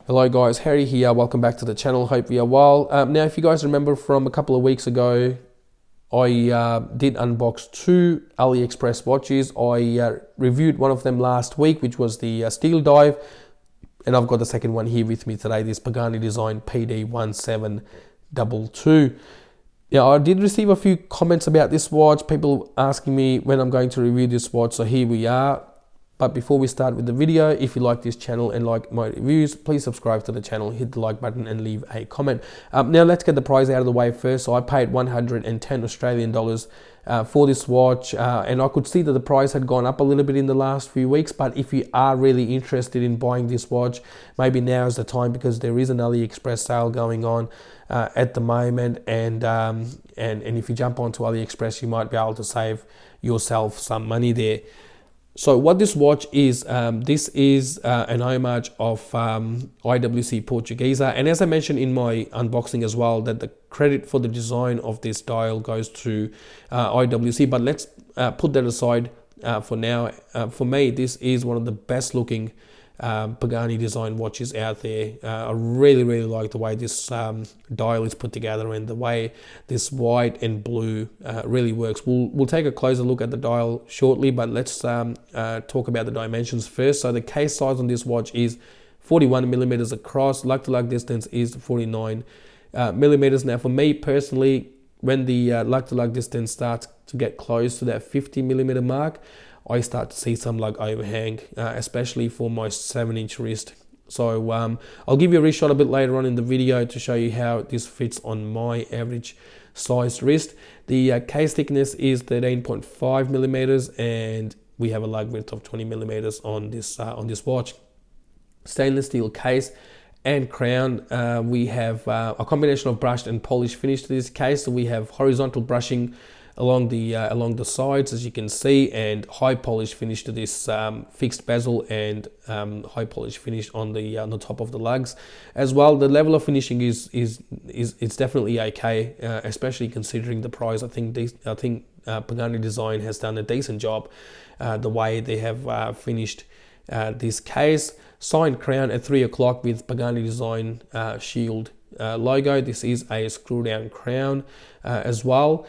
Hello guys, Harry here, welcome back to the channel, hope you are well. Now if you guys remember from a couple of weeks ago, I did unbox two AliExpress watches. I reviewed one of them last week, which was the Steel Dive, and I've got the second one here with me today, this Pagani Design PD-1722. Now I did receive a few comments about this watch, people asking me when I'm going to review this watch, so here we are. But before we start with the video, if you like this channel and like my reviews, please subscribe to the channel, hit the like button and leave a comment. Now let's get the price out of the way first. So I paid 110 Australian dollars for this watch, and I could see that the price had gone up a little bit in the last few weeks. But if you are really interested in buying this watch, maybe now is the time, because there is an AliExpress sale going on at the moment, and if you jump onto AliExpress, you might be able to save yourself some money there. So what this watch is, this is an homage of IWC Portugieser, and as I mentioned in my unboxing as well, that the credit for the design of this dial goes to IWC, but let's put that aside for now. For me, this is one of the best looking Pagani Design watches out there. I really like the way this dial is put together, and the way this white and blue really works. We'll take a closer look at the dial shortly, but let's talk about the dimensions first. So the case size on this watch is 41 millimeters across. Lug-to-lug distance is 49 millimeters. Now for me personally, when the lug-to-lug distance starts to get close to that 50 millimeter mark, I start to see some lug overhang, especially for my 7-inch wrist. So I'll give you a wrist shot a bit later on in the video to show you how this fits on my average sized wrist. The case thickness is 13.5 millimeters, and we have a lug width of 20 millimeters on this watch. Stainless steel case and crown. We have a combination of brushed and polished finish to this case. So we have horizontal brushing along the sides, as you can see, and high polish finish to this fixed bezel, and high polish finish on the top of the lugs as well. The level of finishing is it's definitely okay, especially considering the price. I think Pagani Design has done a decent job the way they have finished this case. Signed crown at 3 o'clock with Pagani Design shield logo. This is a screw down crown as well.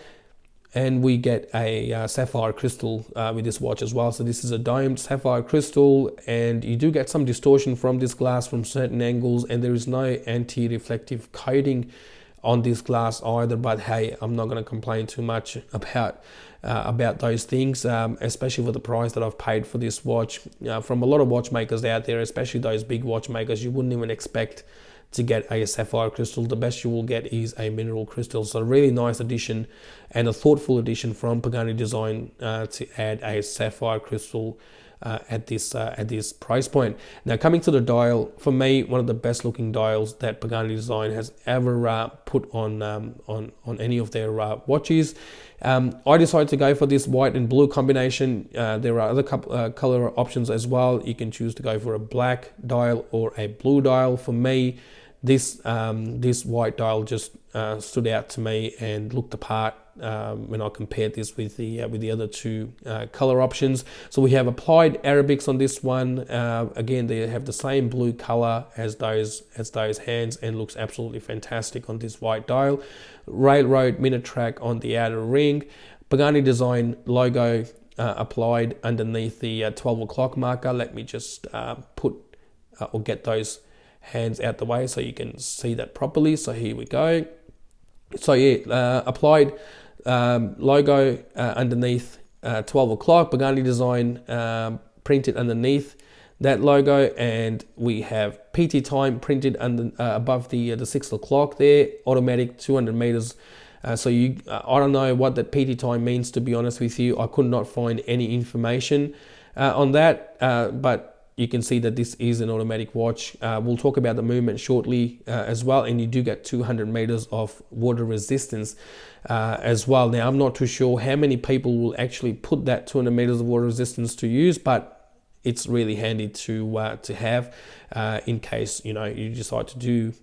And we get a sapphire crystal with this watch as well. So this is a domed sapphire crystal, and you do get some distortion from this glass from certain angles, and there is no anti-reflective coating on this glass either. But hey, I'm not going to complain too much about those things, especially for the price that I've paid for this watch. From a lot of watchmakers out there, especially those big watchmakers, you wouldn't even expect to get a sapphire crystal. The best you will get is a mineral crystal. So really nice addition and a thoughtful addition from Pagani Design to add a sapphire crystal at this price point. Now coming to the dial, for me, one of the best looking dials that Pagani Design has ever put on any of their watches. I decided to go for this white and blue combination. There are other color options as well. You can choose to go for a black dial or a blue dial. For me, this white dial just stood out to me and looked apart when I compared this with the other two color options. So we have applied Arabics on this one. Again, they have the same blue color as those hands, and looks absolutely fantastic on this white dial. Railroad minute track on the outer ring. Pagani Design logo applied underneath the 12 o'clock marker. Let me just put or get those hands out the way so you can see that properly. So here we go. So yeah, applied logo underneath 12 o'clock. Pagani Design printed underneath that logo, and we have PT time printed above the 6 o'clock there. Automatic 200 meters. So I don't know what that PT time means, to be honest with you. I could not find any information on that, but you can see that this is an automatic watch. We'll talk about the movement shortly as well, and you do get 200 meters of water resistance as well. Now, I'm not too sure how many people will actually put that 200 meters of water resistance to use, but it's really handy to have in case you decide to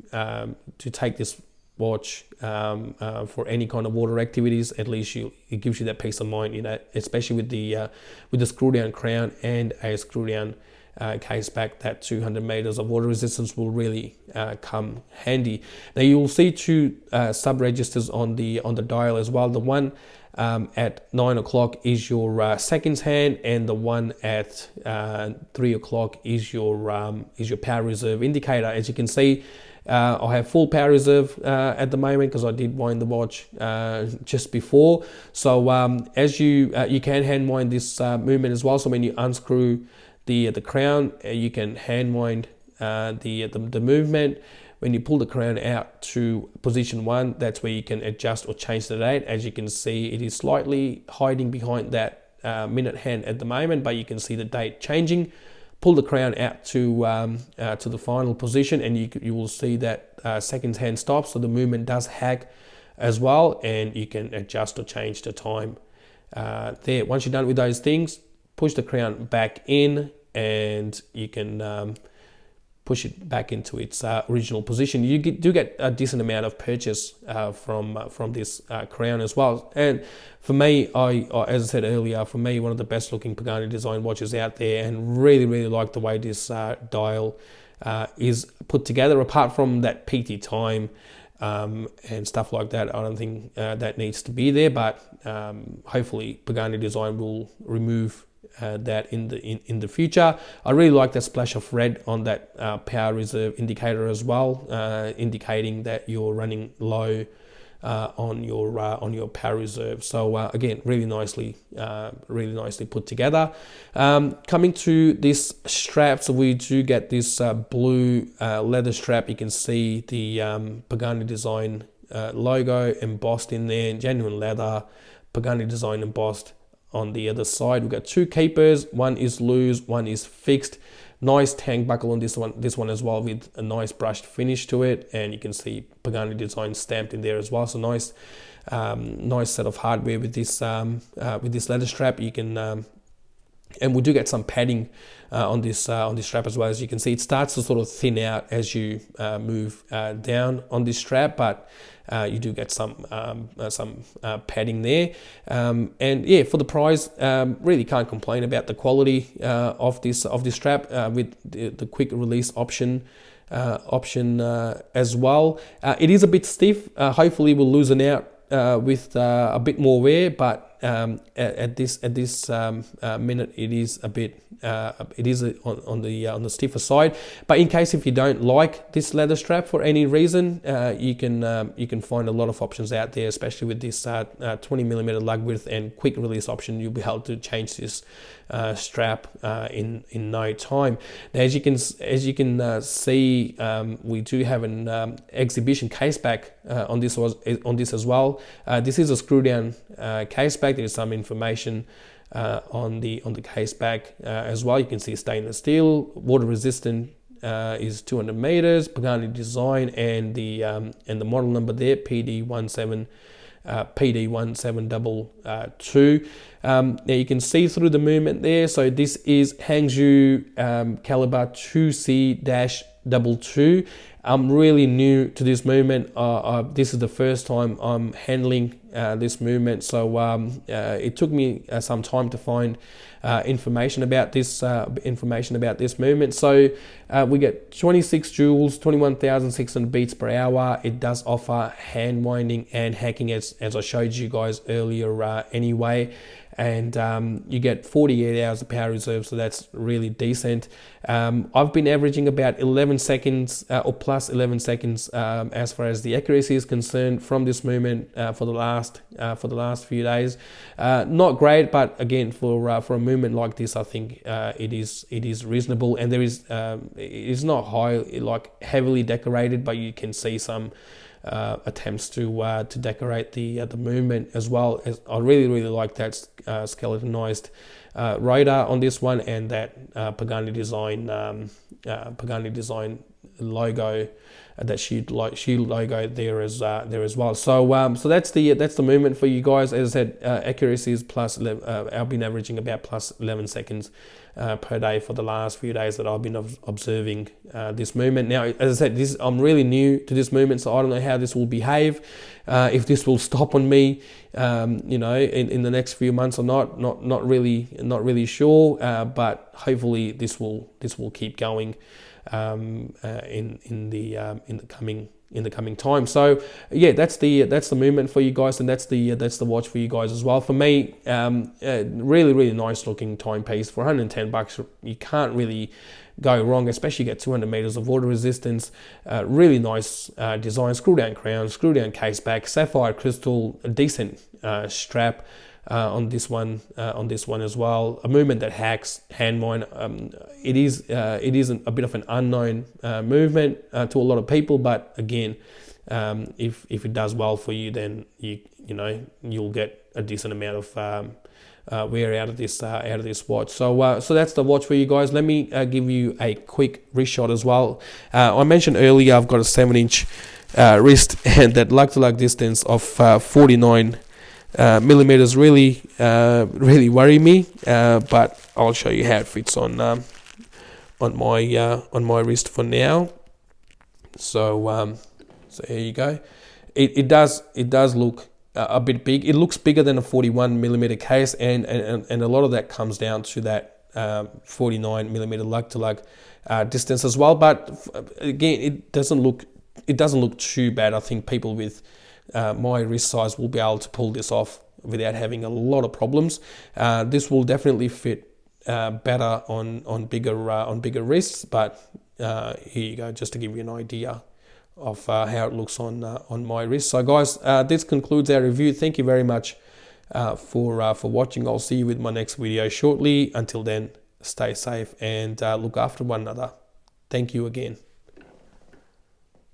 take this watch for any kind of water activities. At least it gives you that peace of mind, especially with the screw down crown and a screw down case back, that 200 meters of water resistance will really come handy. Now you'll see two sub registers on the dial as well. The one at 9 o'clock is your seconds hand, and the one at 3 o'clock is your power reserve indicator. As you can see, I have full power reserve at the moment because I did wind the watch just before. So as you can hand wind this movement as well. So when you unscrew the crown, you can hand wind the movement. When you pull the crown out to position 1, that's where you can adjust or change the date. As you can see, it is slightly hiding behind that minute hand at the moment, but you can see the date changing. Pull the crown out to the final position, and you will see that seconds hand stops. So the movement does hack as well, and you can adjust or change the time there. Once you're done with those things, push the crown back in, and you can push it back into its original position. You do get a decent amount of purchase from this crown as well. And for me, as I said earlier, for me, one of the best looking Pagani Design watches out there, and really like the way this dial is put together. Apart from that PT time and stuff like that, I don't think that needs to be there, but hopefully Pagani Design will remove that in the future. I really like that splash of red on that power reserve indicator as well, indicating that you're running low on your power reserve. So again, really nicely put together. Coming to this strap, so we do get this blue leather strap. You can see the Pagani Design logo embossed in there, genuine leather, Pagani Design embossed. On the other side, we've got two keepers. One is loose, one is fixed. Nice tang buckle on this one as well, with a nice brushed finish to it, and you can see Pagani Design stamped in there as well. So nice set of hardware with this leather strap. You can and we do get some padding on this strap as well. As you can see, it starts to sort of thin out as you move down on this strap, but you do get some padding there. And yeah, for the price, really can't complain about the quality of this strap with the quick release option as well. It is a bit stiff. Hopefully, we'll loosen out with a bit more wear, but at this minute, it is a bit on the stiffer side. But in case if you don't like this leather strap for any reason, you can find a lot of options out there, especially with this 20mm lug width and quick release option. You'll be able to change this strap in no time. Now, as you can see, we do have an exhibition case back on this as well. This is a screw down case back. There is some information on the case back as well. You can see stainless steel, water resistant, is 200 meters, Pagani Design, and the model number there, PD-1722. Now you can see through the movement there. So this is Hangzhou caliber 2C-22. I'm really new to this movement. This is the first time I'm handling this movement, so it took me some time to find information about this movement. So we get 26 joules, 21,600 beats per hour. It does offer hand winding and hacking, as I showed you guys earlier anyway. And you get 48 hours of power reserve, so that's really decent. I've been averaging about 11 seconds or plus 11 seconds as far as the accuracy is concerned from this movement for the last few days. Not great, but again, for a movement like this, I think it is reasonable. And there is it is not high, like heavily decorated, but you can see some attempts to decorate the movement as well. As I really like that skeletonized radar on this one, and that Pagani Design logo, that shield logo there as well. So that's the movement for you guys. As I said, accuracy is I've been averaging about plus 11 seconds per day for the last few days that I've been observing this movement. Now, as I said, I'm really new to this movement, so I don't know how this will behave, if this will stop on me, in the next few months or not really sure, but hopefully this will keep going in the coming time. So yeah, that's the movement for you guys, and that's the watch for you guys as well. For me, really nice looking timepiece for $110. You can't really go wrong, especially get 200 meters of water resistance. Really nice design, screw down crown, screw down case back, sapphire crystal, a decent strap on this one as well. A movement that hacks hand mine. It is a bit of an unknown movement to a lot of people, but again, if it does well for you, then you'll get a decent amount of wear out of this watch. So that's the watch for you guys. Let me give you a quick wrist shot as well. I mentioned earlier I've got a 7-inch wrist, and that lug-to-lug distance of 49 millimeters really worry me, but I'll show you how it fits on my wrist for now. So here you go. It does look a bit big. It looks bigger than a 41 millimeter case, and a lot of that comes down to that 49 millimeter lug-to-lug distance as well. But again, it doesn't look too bad. I think people with my wrist size will be able to pull this off without having a lot of problems. This will definitely fit better on bigger wrists, but here you go, just to give you an idea of how it looks on my wrist. So guys, this concludes our review. Thank you very much for watching. I'll see you with my next video shortly. Until then, stay safe and look after one another. Thank you again.